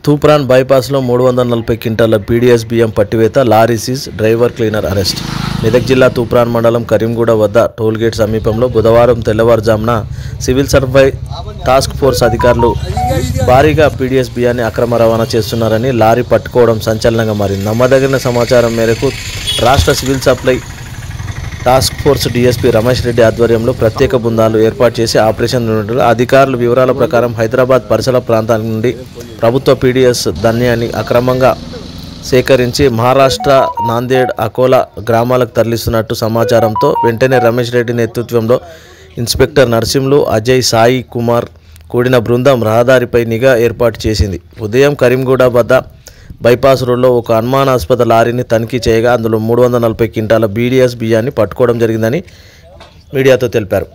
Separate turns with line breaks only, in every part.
తూప్రాన్ బైపాస్లో 340 క్వింటాల పీడీఎస్ బియ్యం పట్టివేత, lorry seize, driver cleaner arrest. Medak జిల్లా తూప్రాన్ మండలం కరీంగూడ వద్ద టోల్గేట్ సమీపంలో బుధవారం తెల్లవారుజామున సివిల్ సప్లై టాస్క్ ఫోర్స్ అధికారులు భారీగా పీడీఎస్ బియ్యాన్ని అక్రమ రవాణా చేస్తున్నారని లారీ పట్టుకోవడం సంచలనంగా మారింది. నమ్మదగిన సమాచారం మేరకు రాష్ట్ర civil supply task force DSP Ramesh Reddy ఆధ్వర్యంలో ప్రత్యేక బృందాలు ఏర్పాటు చేసి ఆపరేషన్ నిర్వహించారు. అధికారుల వివరాల ప్రకారం హైదరాబాద్ పరిసర ప్రాంతాల నుండి ప్రభుత్వ పీడీఎస్ ధాన్యాన్ని అక్రమంగా సేకరించి మహారాష్ట్ర నాందేడ్, అకోలా గ్రామాలకు తరలిస్తున్నట్టు సమాచారంతో వెంటనే రమేష్ రెడ్డి నేతృత్వంలో ఇన్స్పెక్టర్ నర్సింహులు, అజయ్, సాయి కుమార్ కూడిన బృందం రహదారిపై నిఘా ఏర్పాటు చేసింది. ఉదయం కరీంగూడ వద్ద బైపాస్ రోడ్లో ఒక అనుమానాస్పద లారీని తనిఖీ చేయగా అందులో 340 క్వింటాల బీడీఎస్ బియ్యాన్ని పట్టుకోవడం జరిగిందని మీడియాతో తెలిపారు.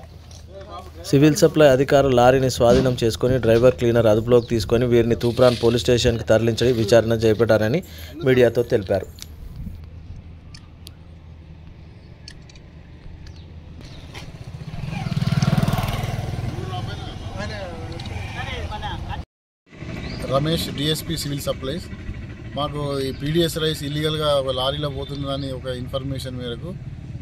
సివిల్ సప్లై అధికారులు లారీని స్వాధీనం చేసుకుని డ్రైవర్ క్లీనర్ అదుపులోకి తీసుకొని వీరిని తూప్రాన్ పోలీస్ స్టేషన్కి తరలించి విచారణ చేపట్టారని మీడియాతో తెలిపారు.
Ramesh, DSP civil supplies. మాకు ఈ పీడీఎస్ రైస్ ఇల్లీగల్గా ఒక లారీలో పోతుందని ఒక ఇన్ఫర్మేషన్ మేరకు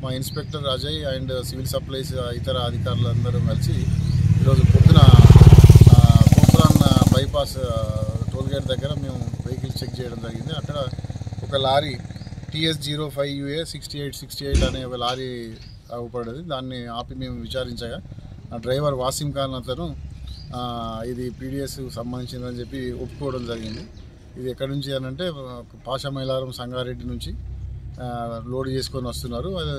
మా inspector Ajay and civil supplies ఇతర అధికారులందరూ కలిసి ఈరోజు పొద్దున తూప్రాన్ బైపాస్ టోల్గేట్ దగ్గర మేము వెహికల్ చెక్ చేయడం జరిగింది. అక్కడ ఒక లారీ TS05UA 6868 అనే ఒక లారీ అవ్వబడ్డది. దాన్ని ఆపి మేము విచారించగా డ్రైవర్ వాసిం ఖాన్ అతను ఇది పీడీఎస్ సంబంధించిందని చెప్పి ఒప్పుకోవడం జరిగింది. ఇది ఎక్కడి నుంచి అని అంటే పాషమైలారం సంగారెడ్డి నుంచి లోడ్ చేసుకొని వస్తున్నారు. అది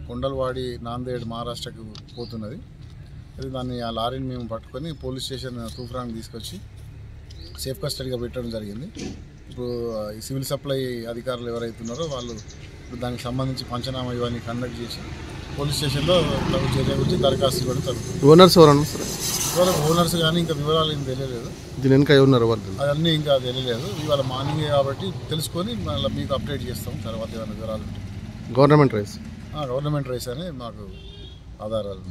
కొండలవాడి, నాందేడ్, మహారాష్ట్రకు పోతున్నది. అది ఆ లారీని మేము పట్టుకొని పోలీస్ స్టేషన్ తూప్రాన్కి తీసుకొచ్చి సేఫ్ కస్టడీగా పెట్టడం జరిగింది. ఇప్పుడు ఈ సివిల్ సప్లై అధికారులు ఎవరైతున్నారో వాళ్ళు దానికి సంబంధించి పంచనామా ఇవన్నీ కండక్ట్ చేసి పోలీస్ స్టేషన్లో తగు చర్య గురించి దరఖాస్తు పెడతారు. ఓనర్స్ కానీ ఇంకా వివరాలు ఏం తెలియలేదు.
దీని వెనక ఉన్నారు
అవన్నీ ఇంకా తెలియలేదు. ఇవాళ మార్నింగే కాబట్టి తెలుసుకొని మళ్ళీ మీకు అప్డేట్ చేస్తాం తర్వాత ఏమైనా వివరాలు ఉంటాయి.
గవర్నమెంట్ రైస్
అనే మాకు ఆధారాలు.